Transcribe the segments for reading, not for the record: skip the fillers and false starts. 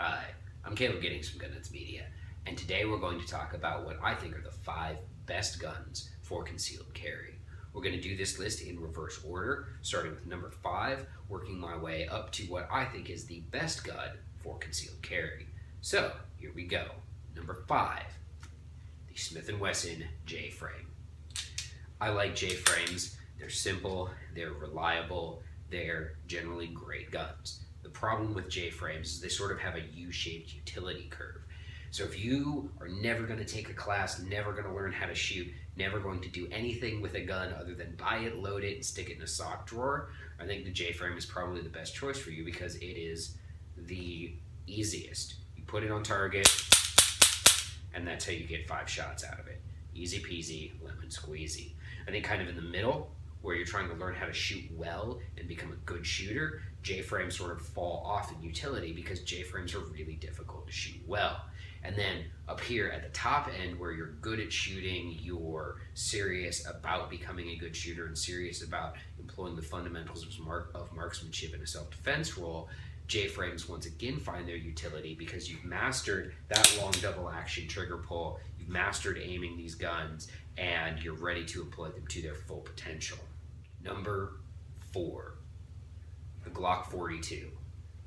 Hi, I'm Caleb Giddings from Gun Nuts Media, and today we're going to talk about what I think are the 5 best guns for concealed carry. We're going to do this list in reverse order, starting with number 5, working my way up to what I think is the best gun for concealed carry. So, here we go. Number 5, the Smith & Wesson J-Frame. I like J-Frames. They're simple, they're reliable, they're generally great guns. The problem with J-frames is they sort of have a U-shaped utility curve. So if you are never going to take a class, never going to learn how to shoot, never going to do anything with a gun other than buy it, load it, and stick it in a sock drawer, I think the J-frame is probably the best choice for you because it is the easiest. You put it on target, and that's how you get 5 shots out of it. Easy peasy, lemon squeezy. I think kind of in the middle, where you're trying to learn how to shoot well and become a good shooter, J-frames sort of fall off in utility because J-frames are really difficult to shoot well. And then up here at the top end where you're good at shooting, you're serious about becoming a good shooter and serious about employing the fundamentals of marksmanship in a self-defense role, J-frames once again find their utility because you've mastered that long double action trigger pull, you've mastered aiming these guns, and you're ready to employ them to their full potential. Number 4, the Glock 42.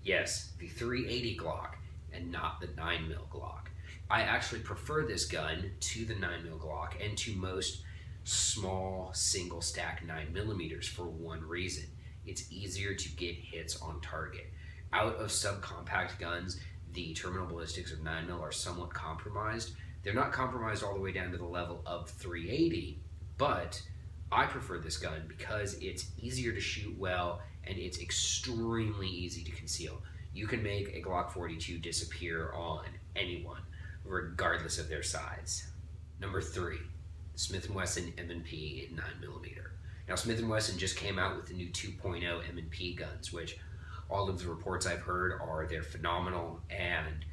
Yes, the .380 Glock and not the 9mm Glock. I actually prefer this gun to the 9mm Glock and to most small single stack 9mm for one reason. It's easier to get hits on target. Out of subcompact guns, the terminal ballistics of 9mm are somewhat compromised. They're not compromised all the way down to the level of .380, but I prefer this gun because it's easier to shoot well and it's extremely easy to conceal. You can make a Glock 42 disappear on anyone, regardless of their size. Number 3, Smith & Wesson M&P in 9mm. Now, Smith & Wesson just came out with the new 2.0 M&P guns, which all of the reports I've heard are they're phenomenal and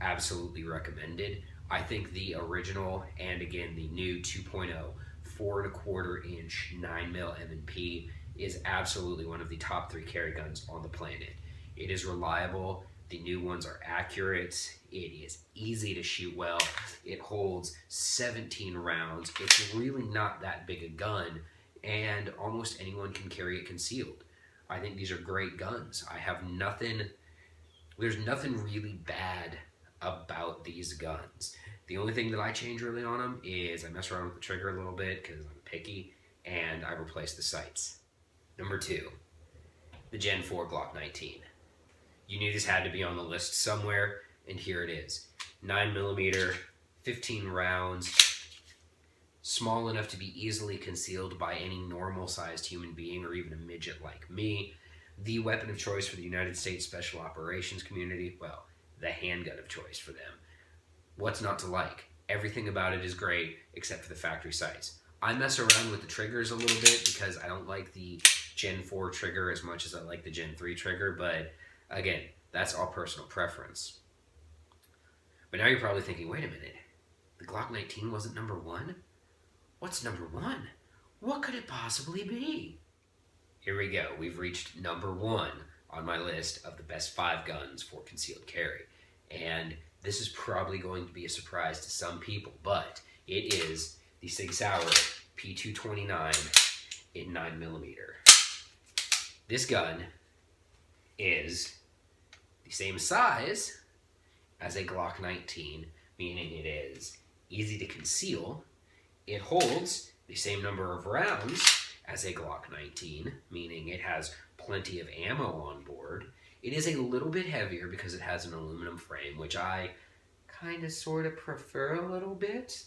absolutely recommended. I think the original and again the new 2.0 4¼ inch 9mm M&P is absolutely one of the top 3 carry guns on the planet. It is reliable, the new ones are accurate, it is easy to shoot well, it holds 17 rounds, it's really not that big a gun, and almost anyone can carry it concealed. I think these are great guns. There's nothing really bad about these guns. The only thing that I change really on them is I mess around with the trigger a little bit because I'm picky, and I replace the sights. Number 2, the Gen 4 Glock 19. You knew this had to be on the list somewhere, and here it is. 9mm, 15 rounds, small enough to be easily concealed by any normal-sized human being or even a midget like me. The weapon of choice for the United States Special Operations community, well, the handgun of choice for them. What's not to like? Everything about it is great except for the factory sights. I mess around with the triggers a little bit because I don't like the Gen 4 trigger as much as I like the Gen 3 trigger, but again, that's all personal preference. But now you're probably thinking, wait a minute, the Glock 19 wasn't number 1? What's number 1? What could it possibly be? Here we go. We've reached number 1 on my list of the best 5 guns for concealed carry. And this is probably going to be a surprise to some people, but it is the Sig Sauer P229 in 9mm. This gun is the same size as a Glock 19, meaning it is easy to conceal. It holds the same number of rounds as a Glock 19, meaning it has plenty of ammo on board. It is a little bit heavier because it has an aluminum frame, which I kind of sort of prefer a little bit.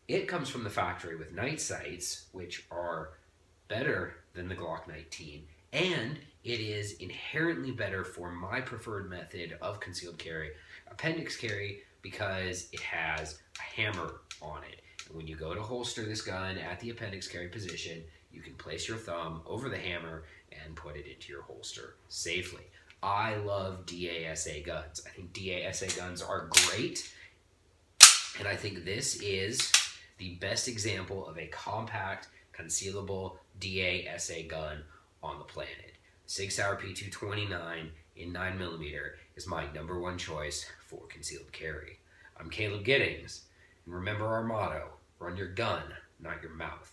It comes from the factory with night sights, which are better than the Glock 19, and it is inherently better for my preferred method of concealed carry, appendix carry, because it has a hammer on it. And when you go to holster this gun at the appendix carry position, you can place your thumb over the hammer and put it into your holster safely. I love DASA guns. I think DASA guns are great, and I think this is the best example of a compact, concealable DASA gun on the planet. Sig Sauer P229 in 9mm is my number one choice for concealed carry. I'm Caleb Giddings, and remember our motto, run your gun, not your mouth.